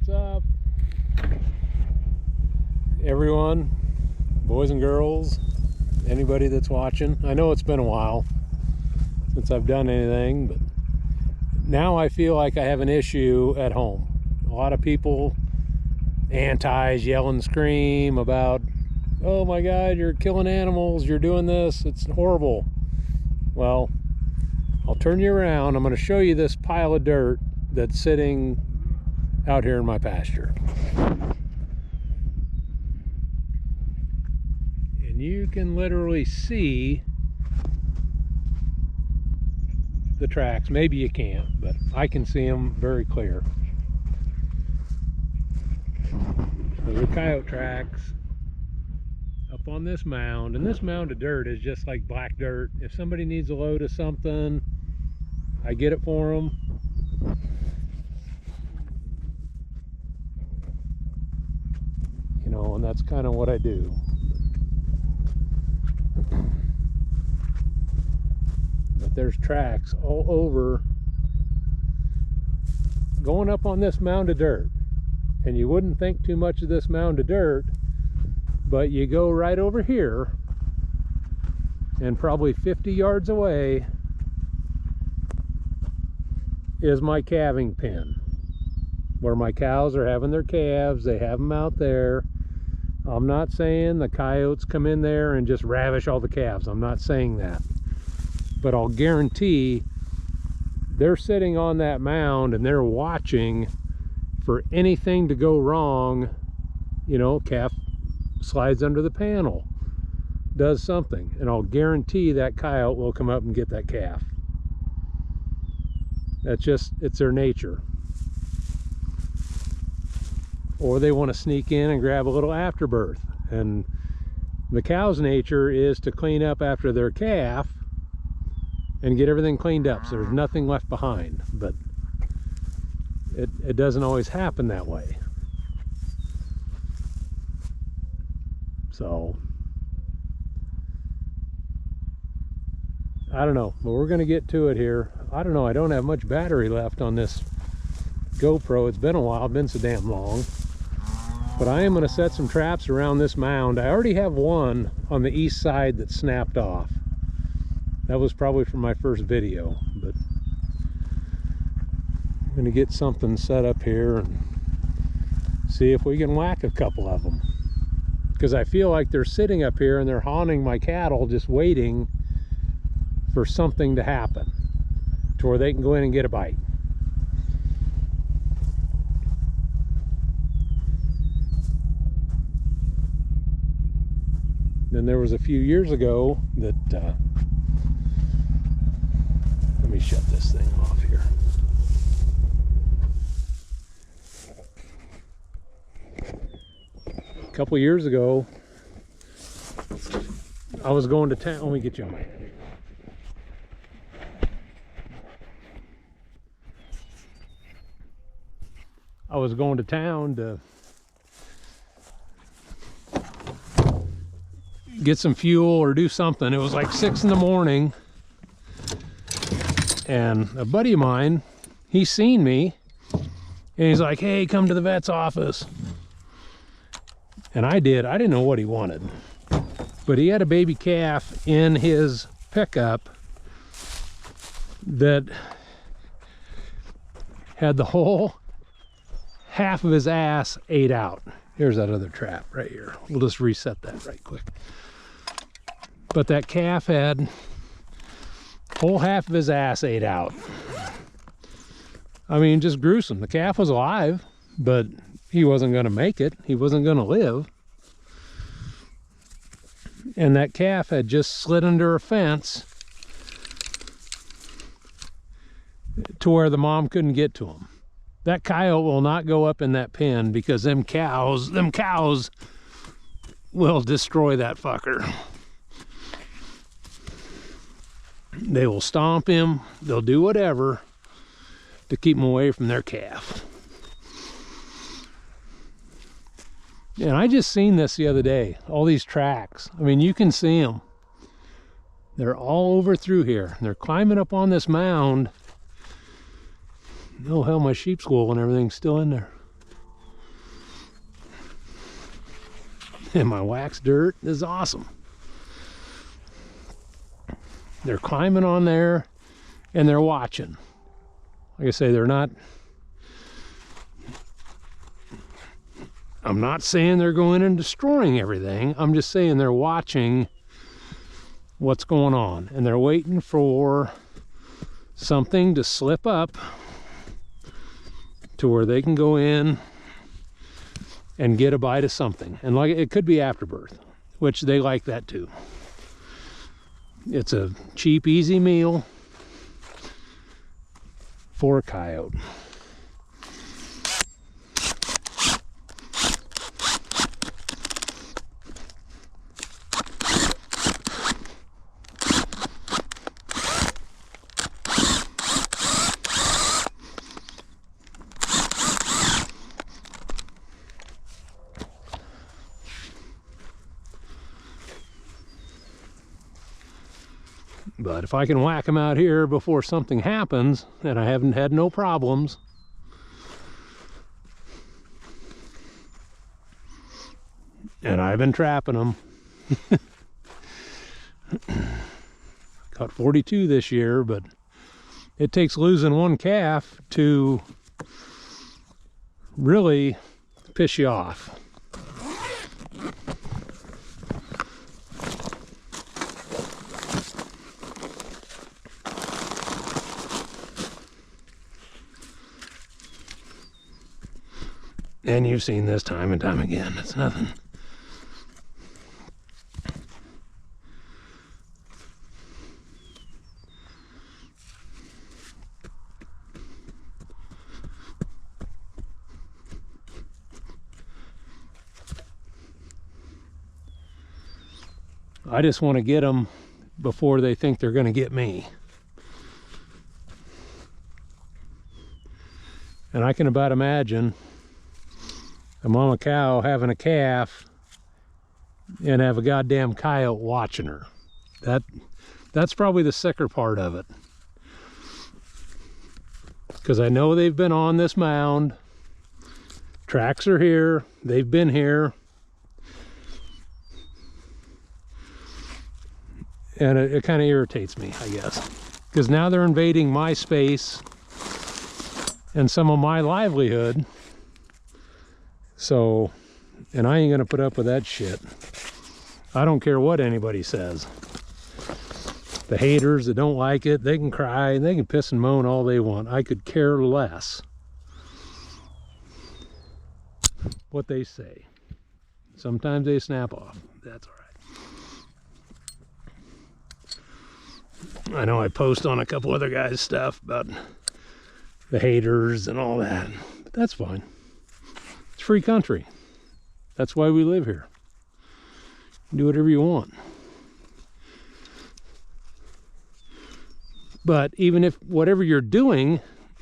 What's up, everyone, boys and girls, anybody that's watching? I know it's been a while since I've done anything, but now I feel like I have an issue at home. A lot of people, antis, yell and scream about, oh my God, you're killing animals, you're doing this, it's horrible. Well, I'll turn you around. I'm going to show you this pile of dirt that's sitting out here in my pasture. And you can literally see the tracks. Maybe you can't, but I can see them very clear. Those are coyote tracks up on this mound, and this mound of dirt is just like black dirt. If somebody needs a load of something, I get it for them. You know, and that's kind of what I do. But there's tracks all over going up on this mound of dirt. And you wouldn't think too much of this mound of dirt, but you go right over here, and probably 50 yards away is my calving pen, where my cows are having their calves. They have them out there. I'm not saying the coyotes come in there and just ravish all the calves. I'm not saying that. But I'll guarantee they're sitting on that mound and they're watching for anything to go wrong. You know, calf slides under the panel, does something, and I'll guarantee that coyote will come up and get that calf. That's just, it's their nature. Or they want to sneak in and grab a little afterbirth. And the cow's nature is to clean up after their calf and get everything cleaned up so there's nothing left behind. But it doesn't always happen that way. So I don't know, but we're gonna get to it here. I don't know, I don't have much battery left on this GoPro. It's been a while, been so damn long. But I am gonna set some traps around this mound. I already have one on the east side that snapped off. That was probably from my first video, but I'm gonna get something set up here and see if we can whack a couple of them. Because I feel like they're sitting up here and they're haunting my cattle, just waiting for something to happen to where they can go in and get a bite. Then there was a few years ago that let me shut this thing off here. A couple years ago, I was going to town. Let me get you on my head. I was going to town to get some fuel or do something. It was like 6 in the morning, and a buddy of mine, he seen me and he's like, hey, come to the vet's office. And I didn't know what he wanted, but he had a baby calf in his pickup that had the whole half of his ass ate out. Here's that other trap right here. We'll just reset that right quick. But that calf had whole half of his ass ate out. I mean, just gruesome. The calf was alive, but he wasn't going to make it. He wasn't going to live. And that calf had just slid under a fence to where the mom couldn't get to him. That coyote will not go up in that pen because them cows will destroy that fucker. They will stomp him. They'll do whatever to keep him away from their calf. And I just seen this the other day, all these tracks. I mean, you can see them. They're all over through here. They're climbing up on this mound. Oh hell, my sheep's wool and everything's still in there. And my wax dirt is awesome. They're climbing on there and they're watching. Like I say, they're not, I'm not saying they're going and destroying everything. I'm just saying they're watching what's going on, and they're waiting for something to slip up to where they can go in and get a bite of something. And like, it could be afterbirth, which they like that too. It's a cheap, easy meal for a coyote. But if I can whack them out here before something happens, and I haven't had no problems, and I've been trapping them. Caught 42 this year, but it takes losing one calf to really piss you off. And you've seen this time and time again. It's nothing. I just want to get them before they think they're going to get me. And I can about imagine a mama cow having a calf and have a goddamn coyote watching her. That's probably the sicker part of it. Because I know they've been on this mound. Tracks are here. They've been here. And it kind of irritates me, I guess. Because now they're invading my space and some of my livelihood. So, and I ain't gonna put up with that shit. I don't care what anybody says. The haters that don't like it, they can cry and they can piss and moan all they want. I could care less what they say. Sometimes they snap off. That's all right. I know I post on a couple other guys' stuff about the haters and all that, but that's fine. It's free country. That's why we live here. Do whatever you want. But even if whatever you're doing,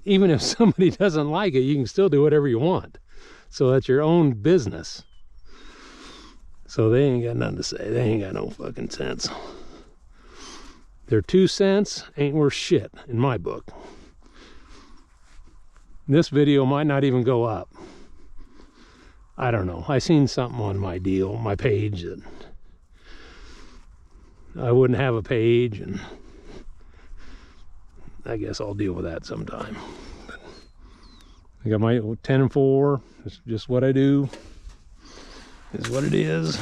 even if somebody doesn't like it, you can still do whatever you want. So that's your own business. So they ain't got nothing to say. They ain't got no fucking sense. Their 2 cents ain't worth shit in my book. This video might not even go up. I don't know. I seen something on my deal, my page, that I wouldn't have a page, and I guess I'll deal with that sometime. But I got my 10 and 4. It's just what I do. Is what it is.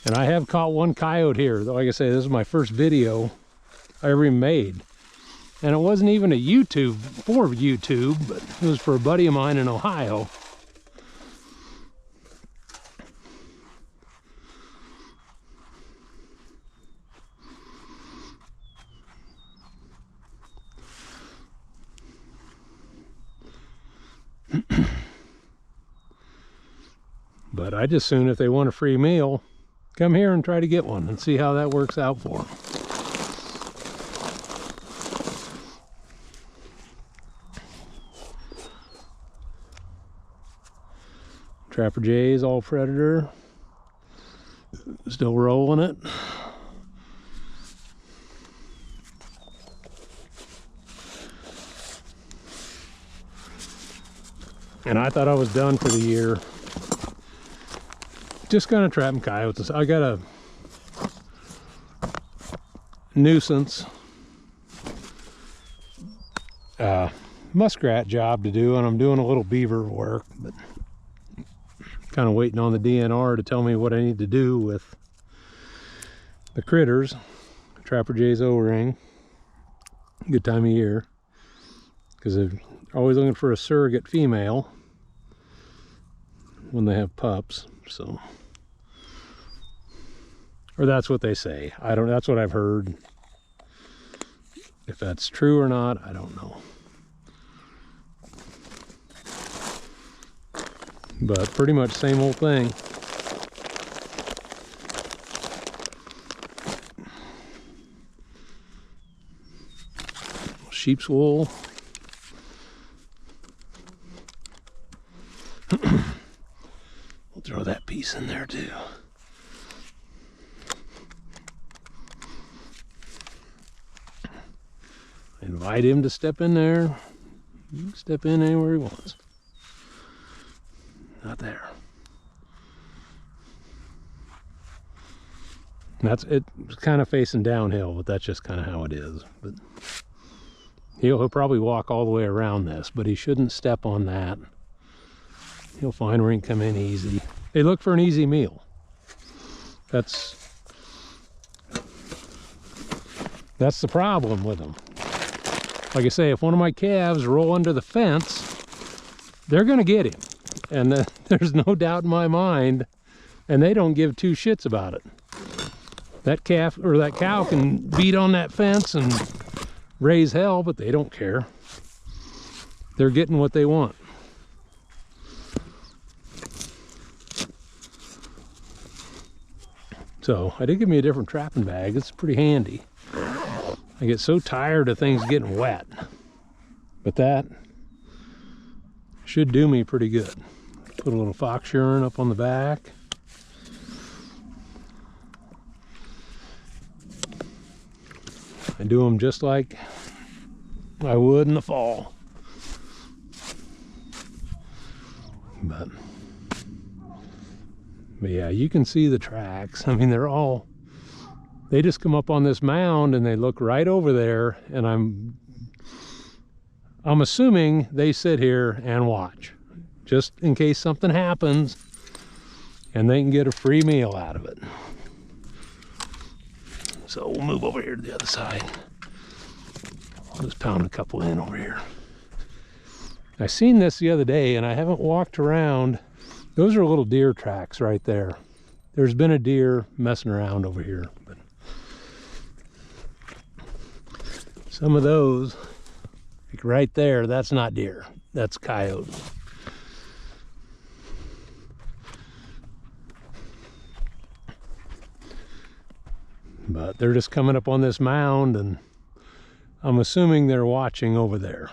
And I have caught one coyote here. Like I say, this is my first video I ever made. And it wasn't even a YouTube, for YouTube, but it was for a buddy of mine in Ohio. But I just soon, if they want a free meal, come here and try to get one and see how that works out for them. Trapper Jay's all predator. Still rolling it. And I thought I was done for the year. Just gonna trapping coyotes. I got a nuisance muskrat job to do, and I'm doing a little beaver work, but kind of waiting on the DNR to tell me what I need to do with the critters. Trapper Jay's O-ring. Good time of year, because they're always looking for a surrogate female when they have pups. So, or that's what they say. I don't, that's what I've heard. If that's true or not, I don't know. But pretty much same old thing. Sheep's wool. We'll throw that piece in there too. Invite him to step in there. He can step in anywhere he wants. Not there. That's it. It's kind of facing downhill, but that's just kind of how it is. But he'll probably walk all the way around this, but he shouldn't step on that. He'll find where he can come in easy. They look for an easy meal. That's the problem with them. Like I say, if one of my calves roll under the fence, they're gonna get him. And there's no doubt in my mind, and they don't give two shits about it. That calf or that cow can beat on that fence and raise hell, but they don't care. They're getting what they want. So I did give me a different trapping bag. It's pretty handy. I get so tired of things getting wet, but that should do me pretty good. Put a little fox urine up on the back. I do them just like I would in the fall. But yeah, you can see the tracks. I mean, they just come up on this mound and they look right over there, and I'm assuming they sit here and watch, just in case something happens and they can get a free meal out of it. So we'll move over here to the other side. I'll just pound a couple in over here. I seen this the other day and I haven't walked around. Those are little deer tracks right there. There's been a deer messing around over here, but some of those, like right there, that's not deer, that's coyote. But they're just coming up on this mound, and I'm assuming they're watching over there.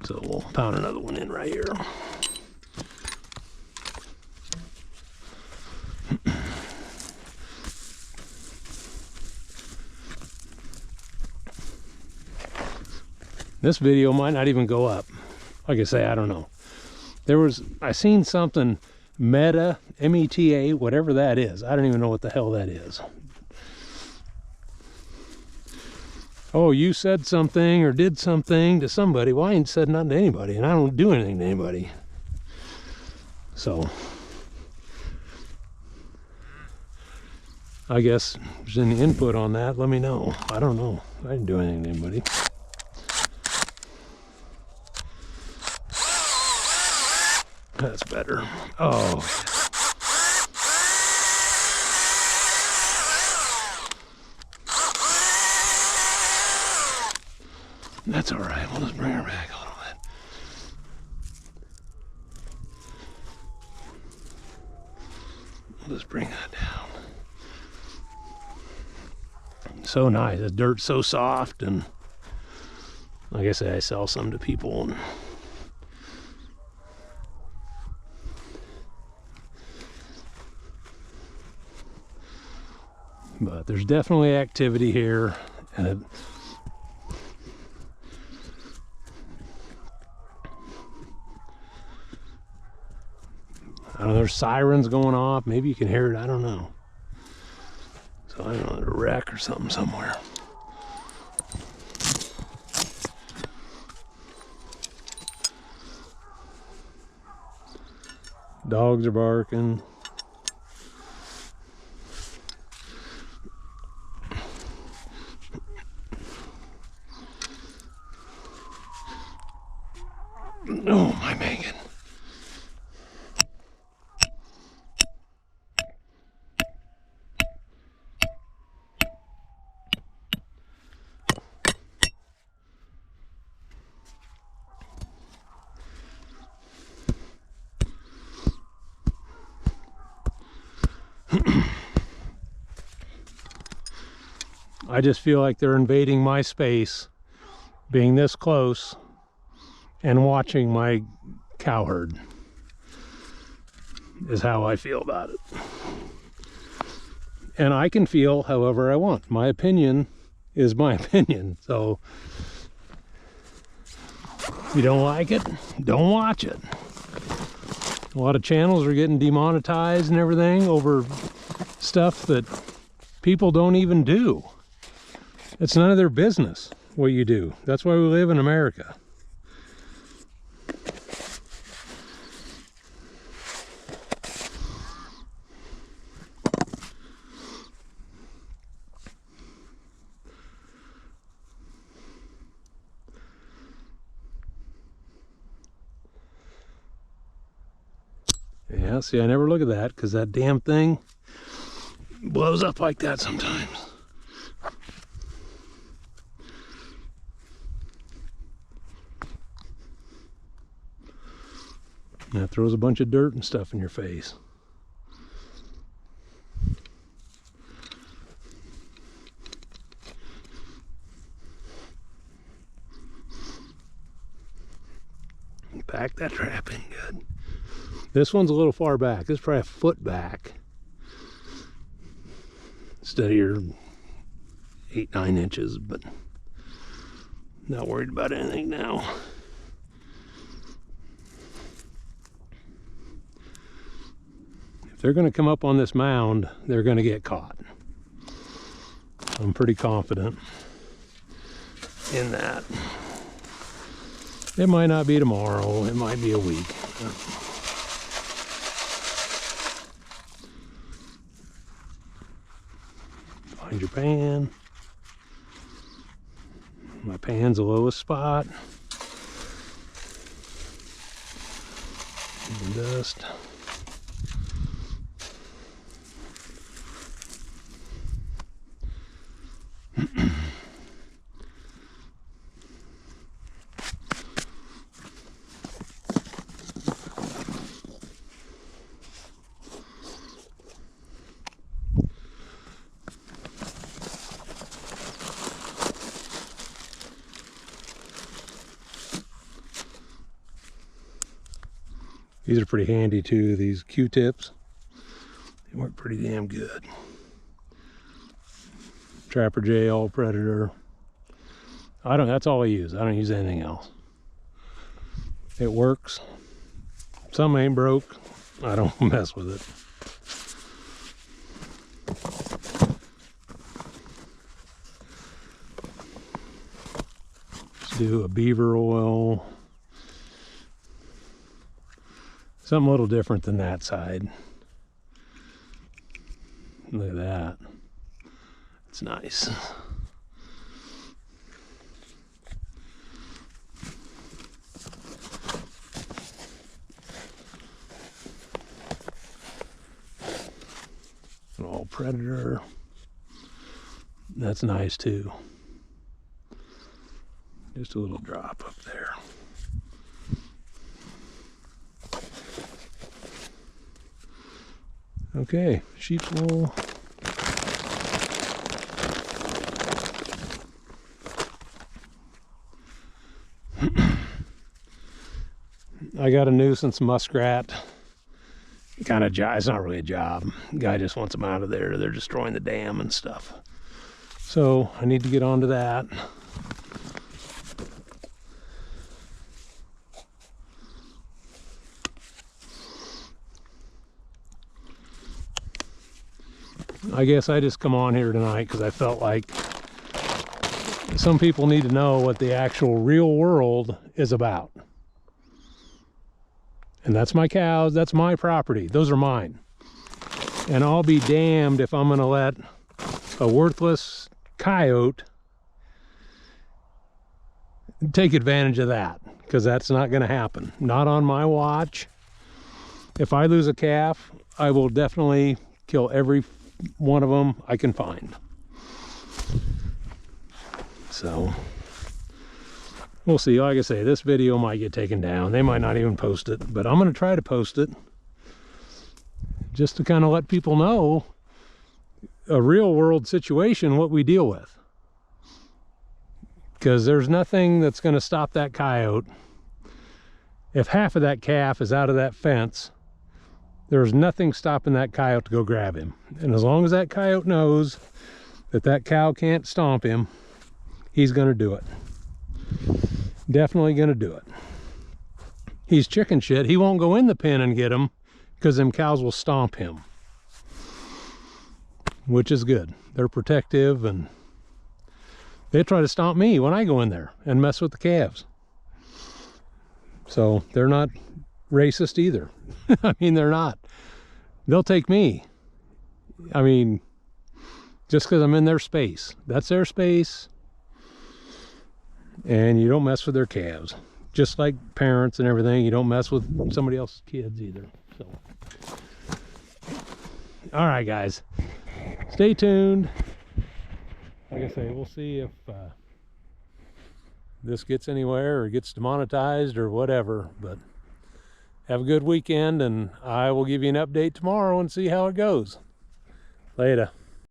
So we'll pound another one in right here. This video might not even go up. Like I say, I don't know. I seen something Meta, M-E-T-A, whatever that is. I don't even know what the hell that is. Oh, you said something or did something to somebody. Well, I ain't said nothing to anybody, and I don't do anything to anybody. So I guess if there's any input on that, let me know. I don't know. I didn't do anything to anybody. That's better. Oh. That's all right. We'll just bring her back a little bit. We'll just bring that down. So nice. The dirt's so soft, and like I say, I sell some to people, and But there's definitely activity here, and I don't know, there's sirens going off. Maybe you can hear it, I don't know. So I don't know, there's a wreck or something somewhere. Dogs are barking. Oh, my Megan. I just feel like they're invading my space, being this close and watching my cow herd is how I feel about it. And I can feel however I want. My opinion is my opinion. So if you don't like it, don't watch it. A lot of channels are getting demonetized and everything over stuff that people don't even do. It's none of their business what you do. That's why we live in America. Yeah, see, I never look at that because that damn thing blows up like that sometimes. And that throws a bunch of dirt and stuff in your face. Pack that trap in good. This one's a little far back. This is probably a foot back instead of your 8-9 inches, but not worried about anything now. If they're going to come up on this mound, they're going to get caught. I'm pretty confident in that. It might not be tomorrow, it might be a week. Find your pan. My pan's the lowest spot. And dust. These are pretty handy too, these Q-tips. They work pretty damn good. Trapper J, All Predator. That's all I use. I don't use anything else. It works. Some ain't broke. I don't mess with it. Let's do a beaver oil. Something a little different than that side. Look at that. It's nice. An All Predator. That's nice too. Just a little drop up there. Okay, sheep's wool. I got a nuisance muskrat kind of job. It's not really a job. The guy just wants them out of there. They're destroying the dam and stuff. So I need to get onto that. I guess I just come on here tonight because I felt like some people need to know what the actual real world is about. And that's my cows, that's my property, those are mine. And I'll be damned if I'm gonna let a worthless coyote take advantage of that, because that's not gonna happen. Not on my watch. If I lose a calf, I will definitely kill every one of them I can find. So we'll see. Like I say, this video might get taken down. They might not even post it, but I'm going to try to post it just to kind of let people know a real world situation, what we deal with. Because there's nothing that's going to stop that coyote. If half of that calf is out of that fence, there's nothing stopping that coyote to go grab him. And as long as that coyote knows that that cow can't stomp him, he's going to do it. Definitely going to do it. He's chicken shit. He won't go in the pen and get him because them cows will stomp him, which is good. They're protective, and they try to stomp me when I go in there and mess with the calves. So they're not racist either. I mean, they're not. They'll take me. I mean, just because I'm in their space. That's their space. And you don't mess with their calves. Just like parents and everything, you don't mess with somebody else's kids either. So, all right, guys, stay tuned. Like I say, we'll see if this gets anywhere or gets demonetized or whatever. But have a good weekend, and I will give you an update tomorrow and see how it goes. Later.